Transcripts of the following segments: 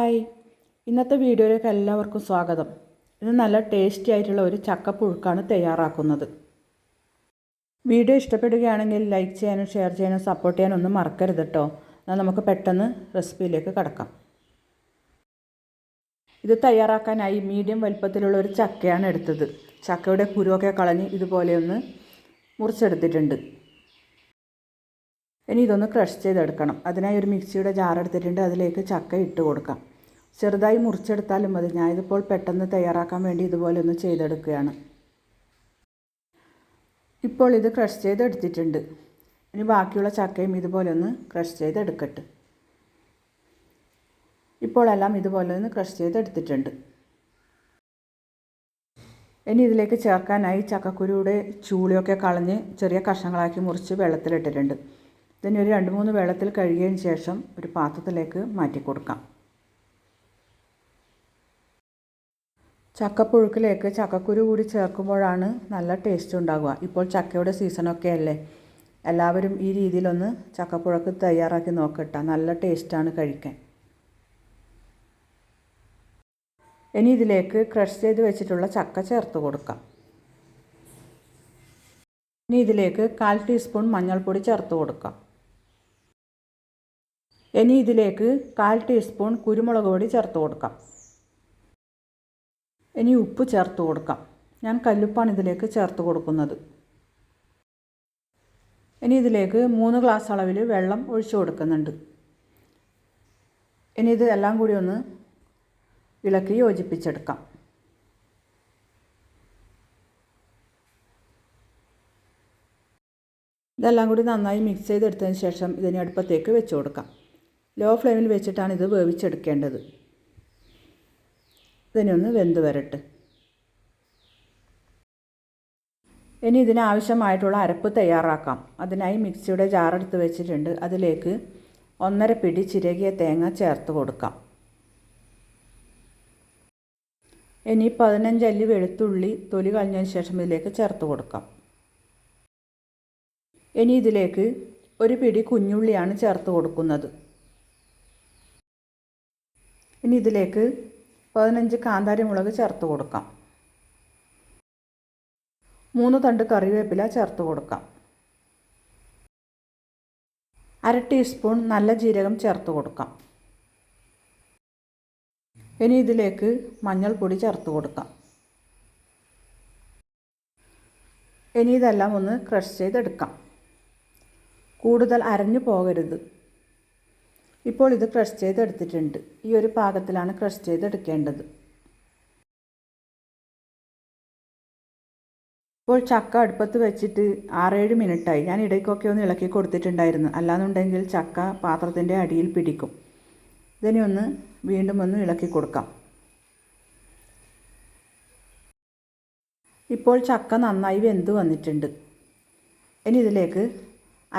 Hi, ഇന്നത്തെ വീഡിയോയിലേക്ക് എല്ലാവർക്കും സ്വാഗതം. ഇത് നല്ല ടേസ്റ്റി ആയിട്ടുള്ള ഒരു ചക്കപ്പുഴുക്കാണ് തയ്യാറാക്കുന്നത്. വീഡിയോ ഇഷ്ടപ്പെടുകയാണെങ്കിൽ ലൈക്ക് ചെയ്യാനും ഷെയർ ചെയ്യാനും സപ്പോർട്ട് ചെയ്യാനും ഒന്നും മറക്കരുത് കേട്ടോ. എന്നാൽ നമുക്ക് പെട്ടെന്ന് റെസിപ്പിയിലേക്ക് കടക്കാം. ഇത് തയ്യാറാക്കാനായി മീഡിയം വലുപ്പത്തിലുള്ള ഒരു ചക്കയാണ് എടുത്തത്. ചക്കയുടെ കുരുവൊക്കെ കളഞ്ഞ് ഇതുപോലെ ഒന്ന് മുറിച്ചെടുത്തിട്ടുണ്ട്. ഇനി ഇതൊന്ന് ക്രഷ് ചെയ്തെടുക്കണം. അതിനായി ഒരു മിക്സിയുടെ ജാർ എടുത്തിട്ടുണ്ട്. അതിലേക്ക് ചക്ക ഇട്ട് കൊടുക്കാം. ചെറുതായി മുറിച്ചെടുത്താലും മതി. ഞാനിതിപ്പോൾ പെട്ടെന്ന് തയ്യാറാക്കാൻ വേണ്ടി ഇതുപോലെ ഒന്ന് ചെയ്തെടുക്കുകയാണ്. ഇപ്പോൾ ഇത് ക്രഷ് ചെയ്തെടുത്തിട്ടുണ്ട്. ഇനി ബാക്കിയുള്ള ചക്കയും ഇതുപോലെ ഒന്ന് ക്രഷ് ചെയ്തെടുക്കട്ടെ. ഇപ്പോൾ എല്ലാം ഇതുപോലെ ഒന്ന് ക്രഷ് ചെയ്തെടുത്തിട്ടുണ്ട്. ഇനി ഇതിലേക്ക് ചേർക്കാനായി ചക്കക്കുരുയുടെ ചൂളിയൊക്കെ കളഞ്ഞ് ചെറിയ കഷ്ണങ്ങളാക്കി മുറിച്ച് വെള്ളത്തിലിട്ടിട്ടുണ്ട്. ഇതിന് ഒരു 2-3 വെള്ളത്തിൽ കഴുകിയതിന് ശേഷം ഒരു പാത്രത്തിലേക്ക് മാറ്റി കൊടുക്കാം. ചക്കപ്പുഴുക്കിലേക്ക് ചക്കക്കുരു കൂടി ചേർക്കുമ്പോഴാണ് നല്ല ടേസ്റ്റ് ഉണ്ടാകുക. ഇപ്പോൾ ചക്കയുടെ സീസണൊക്കെ അല്ലേ. എല്ലാവരും ഈ രീതിയിലൊന്ന് ചക്കപ്പുഴുക്ക് തയ്യാറാക്കി നോക്കട്ടെ. നല്ല ടേസ്റ്റാണ് കഴിക്കാൻ. ഇനി ഇതിലേക്ക് ക്രഷ് ചെയ്ത് വെച്ചിട്ടുള്ള ചക്ക ചേർത്ത് കൊടുക്കാം. ഇനി ഇതിലേക്ക് 1/4 ടീസ്പൂൺ മഞ്ഞൾപ്പൊടി ചേർത്ത് കൊടുക്കാം. ഇനി ഇതിലേക്ക് 1/4 ടീസ്പൂൺ കുരുമുളക് പൊടി ചേർത്ത് കൊടുക്കാം. ഇനി ഉപ്പ് ചേർത്ത് കൊടുക്കാം. ഞാൻ കല്ലുപ്പാണ് ഇതിലേക്ക് ചേർത്ത് കൊടുക്കുന്നത്. ഇനി ഇതിലേക്ക് 3 ഗ്ലാസ് അളവിൽ വെള്ളം ഒഴിച്ചു കൊടുക്കുന്നുണ്ട്. ഇനി ഇത് എല്ലാം കൂടി ഒന്ന് ഇളക്കി യോജിപ്പിച്ചെടുക്കാം. ഇതെല്ലാം കൂടി നന്നായി മിക്സ് ചെയ്തെടുത്തതിന് ശേഷം ഇതിനെ അടുപ്പത്തേക്ക് വെച്ച് കൊടുക്കാം. ലോ ഫ്ലെയിമിൽ വെച്ചിട്ടാണ് ഇത് വേവിച്ചെടുക്കേണ്ടത്. ഇതിനെ ഒന്ന് വെന്ത് വരട്ടെ. ഇനി ഇതിനാവശ്യമായിട്ടുള്ള അരപ്പ് തയ്യാറാക്കാം. അതിനായി മിക്സിയുടെ ജാറെടുത്ത് വെച്ചിട്ടുണ്ട്. അതിലേക്ക് 1/2 പിടി ചിരകിയ തേങ്ങ ചേർത്ത് കൊടുക്കാം. ഇനി 15 അല്ലി വെളുത്തുള്ളി തൊലി കളഞ്ഞതിന് ശേഷം ഇതിലേക്ക് ചേർത്ത് കൊടുക്കാം. ഇനി ഇതിലേക്ക് 1 പിടി കുഞ്ഞുള്ളിയാണ് ചേർത്ത് കൊടുക്കുന്നത്. ഇനി ഇതിലേക്ക് 15 കാന്താരി മുളക് ചേർത്ത് കൊടുക്കാം. 3 തണ്ട് കറിവേപ്പില ചേർത്ത് കൊടുക്കാം. 1/2 ടീസ്പൂൺ നല്ല ജീരകം ചേർത്ത് കൊടുക്കാം. ഇനി ഇതിലേക്ക് മഞ്ഞൾപ്പൊടി ചേർത്ത് കൊടുക്കാം. ഇനി ഇതെല്ലാം ഒന്ന് ക്രഷ് ചെയ്തെടുക്കാം. കൂടുതൽ അരഞ്ഞു പോകരുത്. ഇപ്പോൾ ഇത് ക്രഷ് ചെയ്തെടുത്തിട്ടുണ്ട്. ഈ ഒരു പാകത്തിലാണ് ക്രഷ് ചെയ്തെടുക്കേണ്ടത്. ഇപ്പോൾ ചക്ക അടുപ്പത്ത് വെച്ചിട്ട് 6-7 മിനിറ്റായി. ഞാൻ ഇടയ്ക്കൊക്കെ ഒന്ന് ഇളക്കി കൊടുത്തിട്ടുണ്ടായിരുന്നു. അല്ലാന്നുണ്ടെങ്കിൽ ചക്ക പാത്രത്തിൻ്റെ അടിയിൽ പിടിക്കും. ഇതിനെ ഒന്ന് വീണ്ടും ഒന്ന് ഇളക്കി കൊടുക്കാം. ഇപ്പോൾ ചക്ക നന്നായി വെന്ത് വന്നിട്ടുണ്ട്. ഇനി ഇതിലേക്ക്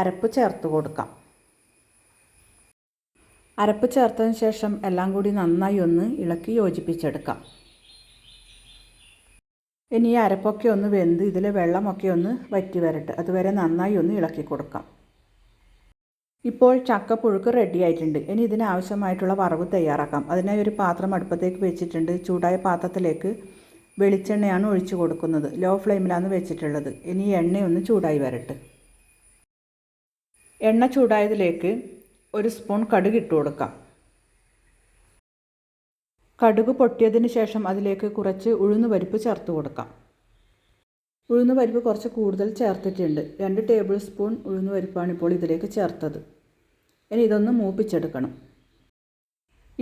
അരപ്പ് ചേർത്ത് കൊടുക്കാം. അരപ്പ് ചേർത്തതിന് ശേഷം എല്ലാം കൂടി നന്നായി ഒന്ന് ഇളക്കി യോജിപ്പിച്ചെടുക്കാം. ഇനി ഈ അരപ്പൊക്കെ ഒന്ന് വെന്ത് ഇതിലെ വെള്ളമൊക്കെ ഒന്ന് വറ്റി വരട്ടെ. അതുവരെ നന്നായി ഒന്ന് ഇളക്കി കൊടുക്കാം. ഇപ്പോൾ ചക്കപ്പുഴുക്ക് റെഡി ആയിട്ടുണ്ട്. ഇനി ഇതിനാവശ്യമായിട്ടുള്ള വറവ് തയ്യാറാക്കാം. അതിനായി ഒരു പാത്രം അടുപ്പത്തേക്ക് വെച്ചിട്ടുണ്ട്. ചൂടായ പാത്രത്തിലേക്ക് വെളിച്ചെണ്ണയാണ് ഒഴിച്ചു കൊടുക്കുന്നത്. ലോ ഫ്ലെയിമിലാണ് വെച്ചിട്ടുള്ളത്. ഇനി എണ്ണയൊന്ന് ചൂടായി വരട്ടെ. എണ്ണ ചൂടായതിലേക്ക് 1 സ്പൂൺ കടുക് ഇട്ട് കൊടുക്കാം. കടുക് പൊട്ടിയതിന് ശേഷം അതിലേക്ക് കുറച്ച് ഉഴുന്നുപരിപ്പ് ചേർത്ത് കൊടുക്കാം. ഉഴുന്നുപരിപ്പ് കുറച്ച് കൂടുതൽ ചേർത്തിട്ടുണ്ട്. 2 ടേബിൾ സ്പൂൺ ഉഴുന്നുപരിപ്പാണ് ഇപ്പോൾ ഇതിലേക്ക് ചേർത്തത്. ഇനി ഇതൊന്ന് മൂപ്പിച്ചെടുക്കണം.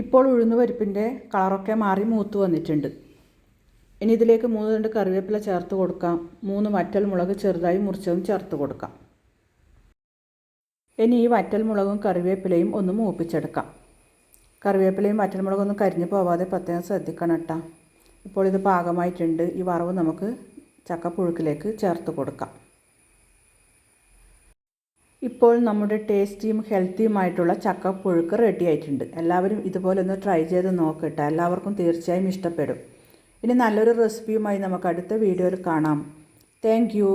ഇപ്പോൾ ഉഴുന്നുപരിപ്പിൻ്റെ കളറൊക്കെ മാറി മൂത്ത് വന്നിട്ടുണ്ട്. ഇനി ഇതിലേക്ക് 3 തണ്ട് കറിവേപ്പില ചേർത്ത് കൊടുക്കാം. 3 വറ്റൽമുളക് ചെറുതായി മുറിച്ചതും ചേർത്ത് കൊടുക്കാം. ഇനി ഈ വറ്റൽമുളകും കറിവേപ്പിലയും ഒന്ന് മൂപ്പിച്ചെടുക്കാം. കറിവേപ്പിലയും വറ്റൽമുളകും ഒന്നും കരിഞ്ഞു പോവാതെ പ്രത്യേകം ശ്രദ്ധിക്കണം കേട്ടോ. ഇപ്പോൾ ഇത് പാകമായിട്ടുണ്ട്. ഈ വറവ് നമുക്ക് ചക്കപ്പുഴുക്കിലേക്ക് ചേർത്ത് കൊടുക്കാം. ഇപ്പോൾ നമ്മുടെ ടേസ്റ്റിയും ഹെൽത്തിയുമായിട്ടുള്ള ചക്കപ്പുഴുക്ക് റെഡി ആയിട്ടുണ്ട്. എല്ലാവരും ഇതുപോലെ ഒന്ന് ട്രൈ ചെയ്ത് നോക്കട്ടെ. എല്ലാവർക്കും തീർച്ചയായും ഇഷ്ടപ്പെടും. ഇനി നല്ലൊരു റെസിപ്പിയുമായി നമുക്ക് അടുത്ത വീഡിയോയിൽ കാണാം. Thank you.